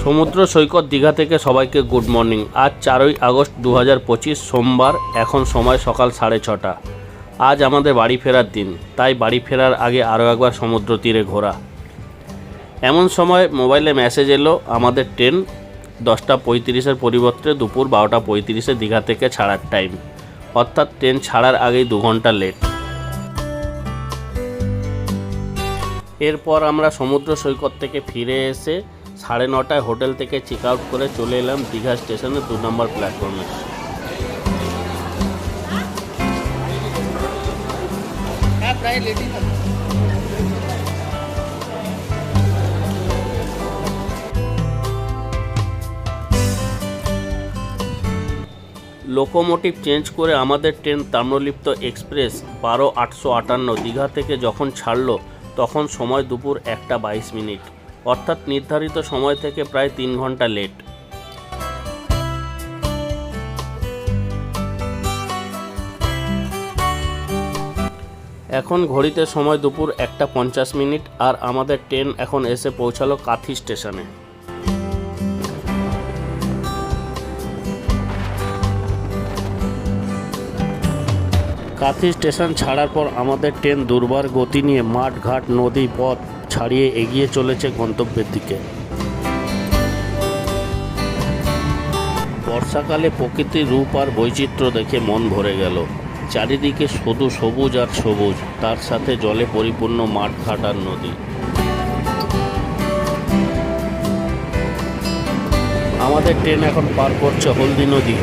সমুদ্র সৈকত দীঘা থেকে সবাইকে গুড মর্নিং। আজ 4ই আগস্ট 2025 সোমবার। এখন সময় সকাল 6:30। আজ আমাদের বাড়ি ফেরার দিন, তাই বাড়ি ফেরার আগে আরও একবার সমুদ্র তীরে ঘোরা। এমন সময় মোবাইলে মেসেজ এলো আমাদের ট্রেন 10:35-এর পরিবর্তে দুপুর 12:35-এ দীঘা থেকে ছাড়ার টাইম, অর্থাৎ ট্রেন ছাড়ার আগেই 2 ঘন্টা লেট। এরপর আমরা সমুদ্র সৈকত থেকে ফিরে এসে 9:30টায় হোটেল থেকে চেক আউট করে চলে এলাম দীঘা স্টেশনের 2 নম্বর প্ল্যাটফর্মে। লোকোমোটিভ চেঞ্জ করে আমাদের ট্রেন তাম্রলিপ্ত এক্সপ্রেস 12:858 দীঘা থেকে যখন ছাড়লো তখন সময় দুপুর 1:22, অর্থাৎ নির্ধারিত সময় থেকে প্রায় 3 ঘন্টা লেট। এখন ঘড়িতে সময় দুপুর 1:50 আর আমাদের ট্রেন এখন এসে পৌঁছালো কাথি স্টেশনে। কাথি স্টেশন ছাড়ার পর আমাদের ট্রেন দুর্বার গতি নিয়ে মাঠ ঘাট নদী পথ ছাড়িয়ে এগিয়ে চলেছে গন্তব্যের দিকে। বর্ষাকালে প্রকৃতির রূপ আর বৈচিত্র্য দেখে মন ভরে গেল। চারিদিকে শুধু সবুজ আর সবুজ, তার সাথে জলে পরিপূর্ণ মাঠ ঘাট আর নদী। আমাদের ট্রেন এখন পার করছে হলদি নদী।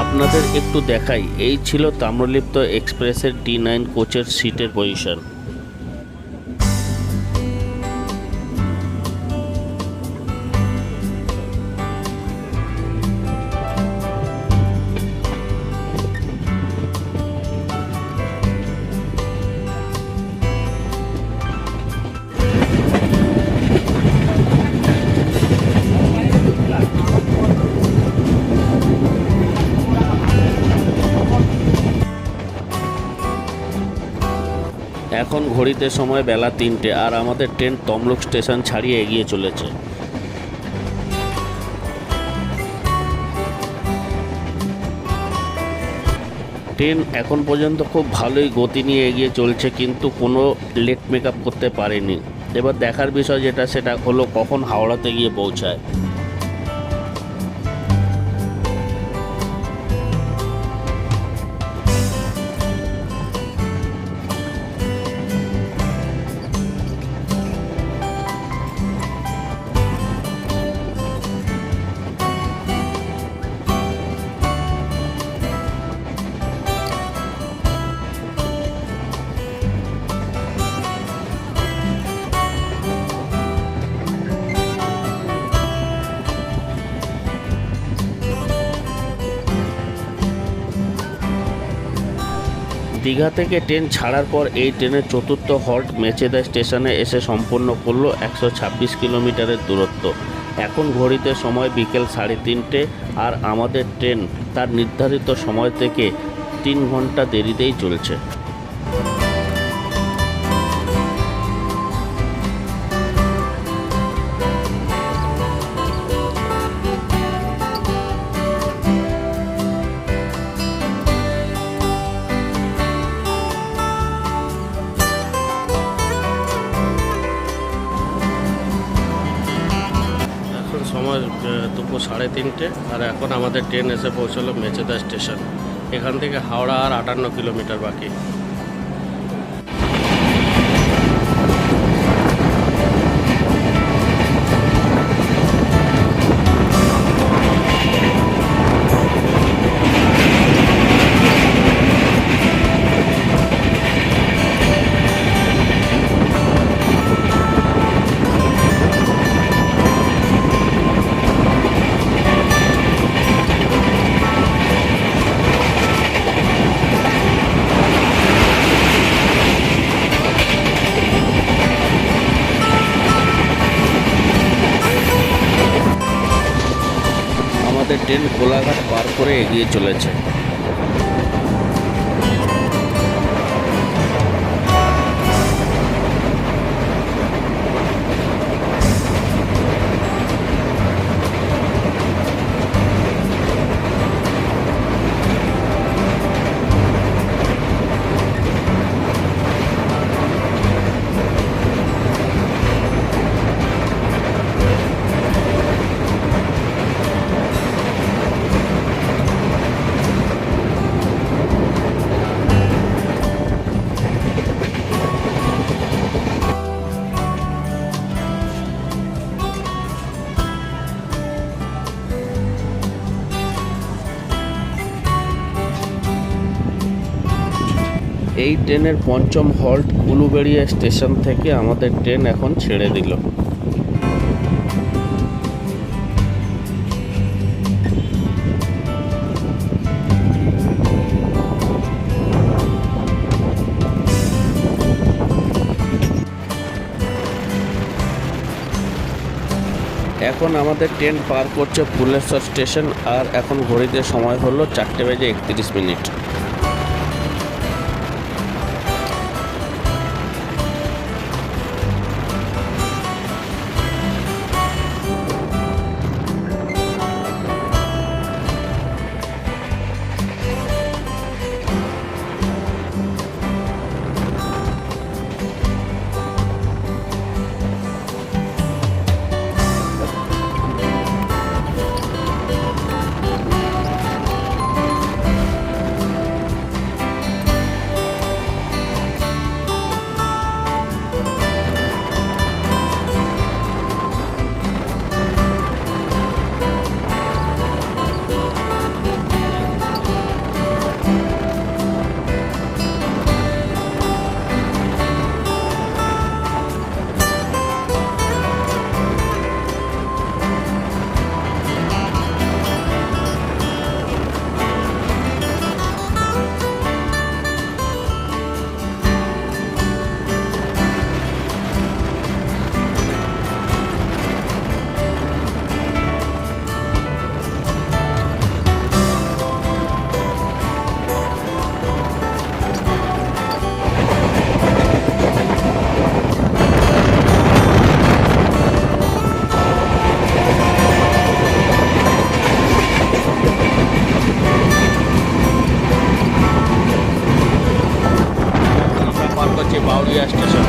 আপনাদের একটু দেখাই, এই ছিল তাম্রলিপ্ত এক্সপ্রেসের D9 কোচের সিটের পজিশন। এখন ঘড়িতে সময় বেলা 3টে আর আমাদের ট্রেন তমলুক স্টেশন ছাড়িয়ে এগিয়ে চলেছে। ট্রেন এখন পর্যন্ত খুব ভালোই গতি নিয়ে এগিয়ে চলছে, কিন্তু কোনো লেট মেকআপ করতে পারেনি। এবার দেখার বিষয় সেটা হলো কখন হাওড়াতে গিয়ে পৌঁছায়। দীঘা থেকে ট্রেন ছাড়ার পর এই ট্রেনের চতুর্থ হল্ট মেচেদা স্টেশনে এসে সম্পন্ন করলো 126 কিলোমিটারের দূরত্ব। এখন ঘড়িতে সময় বিকেল 3:30 আর আমাদের ট্রেন তার নির্ধারিত সময় থেকে 3 ঘন্টা দেরিতেই চলছে। 3:30, আর এখন আমাদের ট্রেন এসে পৌঁছলো মেচেদা স্টেশন। এখান থেকে হাওড়া আর 58 কিলোমিটার বাকি। আমাদের ট্রেন কোলাঘাট পার করে এগিয়ে চলেছে। এই ট্রেনের পঞ্চম হল্ট উলুবেড়িয়া স্টেশন থেকে আমাদের ট্রেন এখন ছেড়ে দিল। এখন আমাদের ট্রেন পার করছে ফুলেশ্বর স্টেশন, আর এখন ঘড়িতে সময় হলো 4:31। বাউরিয়া স্টেশন।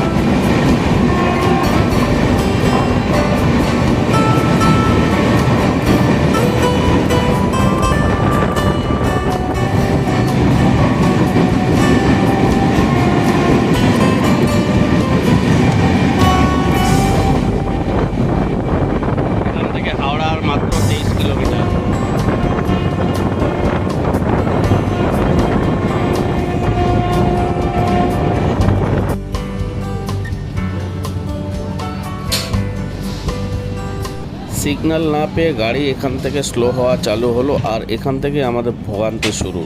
এখান থেকে হাওড়া আর মাত্র 23 কিলোমিটার। সিগন্যাল না পেয়ে গাড়ি এখান থেকে স্লো হওয়া চালু হলো, আর এখান থেকে আমাদের ভোগান্তি শুরু।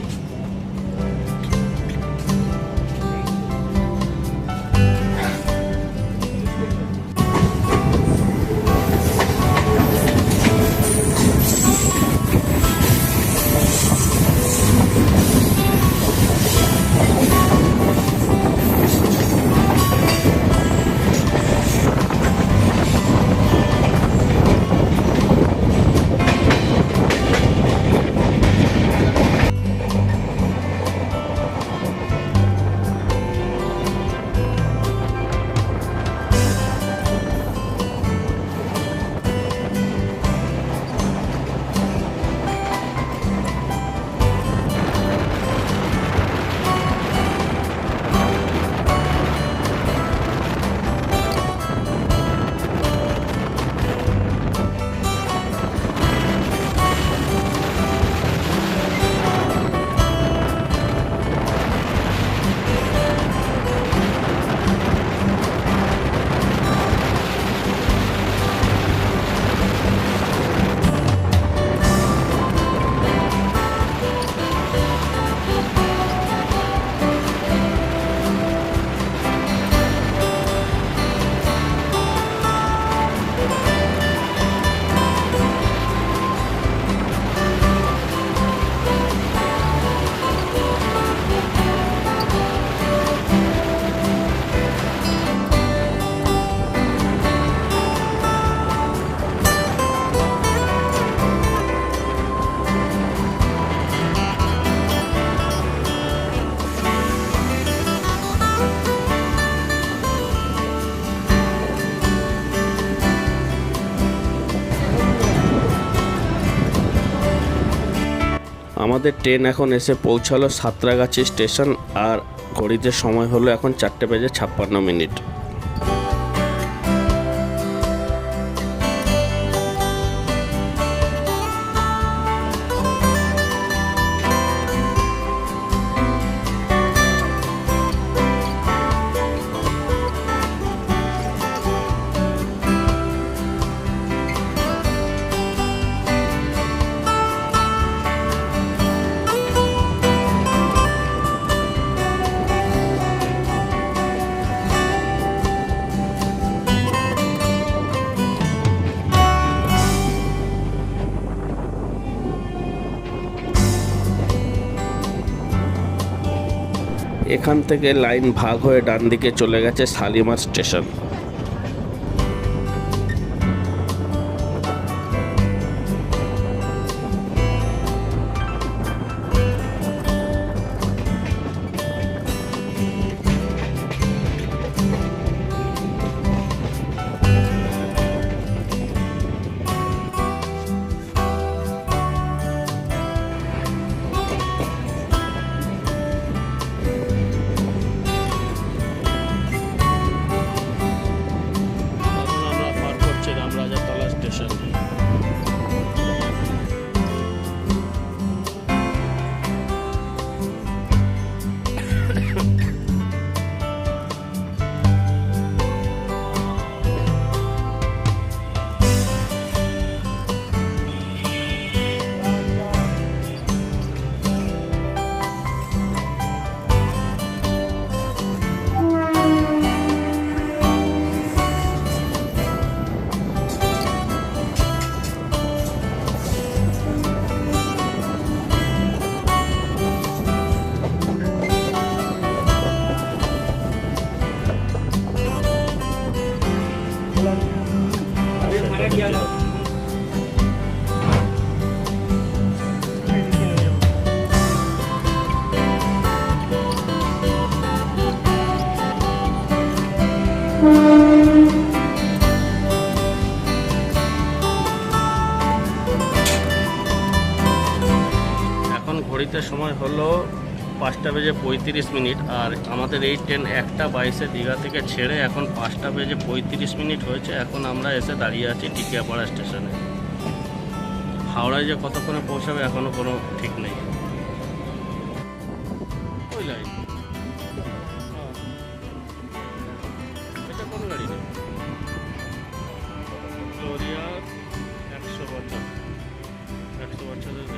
আমাদের ট্রেন এখন এসে পৌঁছালো সাঁতরাগাছি স্টেশন, আর ঘড়িতে সময় হলো এখন 4:56। এখান থেকে লাইন ভাগ হয়ে ডান দিকে চলে গেছে শালিমার স্টেশন। এখন ঘড়িতে সময় হলো 5:35, আর আমাদের এই ট্রেন 1:22 দীঘা থেকে ছেড়ে এখন 5:35 হয়েছে। এখন আমরা এসে দাঁড়িয়ে আছি টিকিয়াপাড়া স্টেশনে। হাওড়ায় যে কতক্ষণে পৌঁছাবে এখনও কোনো ঠিক নেই। ওই লাইন এটা কোন গাড়ি নেই, ভিক্টোরিয়া 100 বছরের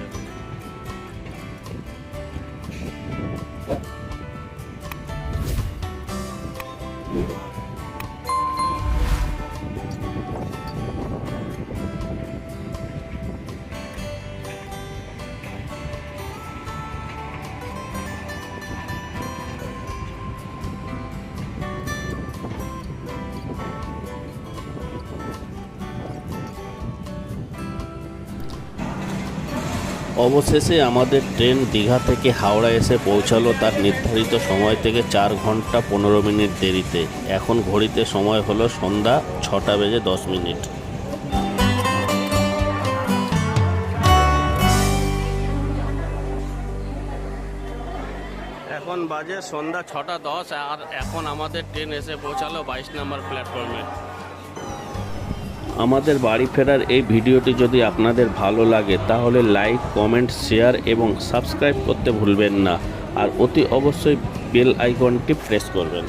অবশেষে আমাদের ট্রেন দীঘা থেকে হাওড়া এসে পৌঁছালো তার নির্ধারিত সময় থেকে 4 ঘন্টা 15 মিনিট দেরিতে। এখন ঘড়িতে সময় হলো সন্ধ্যা 6:10। এখন বাজে সন্ধ্যা 6:10, আর এখন আমাদের ট্রেন এসে পৌঁছালো 22 নম্বর প্ল্যাটফর্মে। আমাদের বাড়ি ফেরার এই ভিডিওটি যদি আপনাদের ভালো লাগে তাহলে লাইক, কমেন্ট, শেয়ার এবং সাবস্ক্রাইব করতে ভুলবেন না, আর অতি অবশ্যই বেল আইকনটি প্রেস করবেন।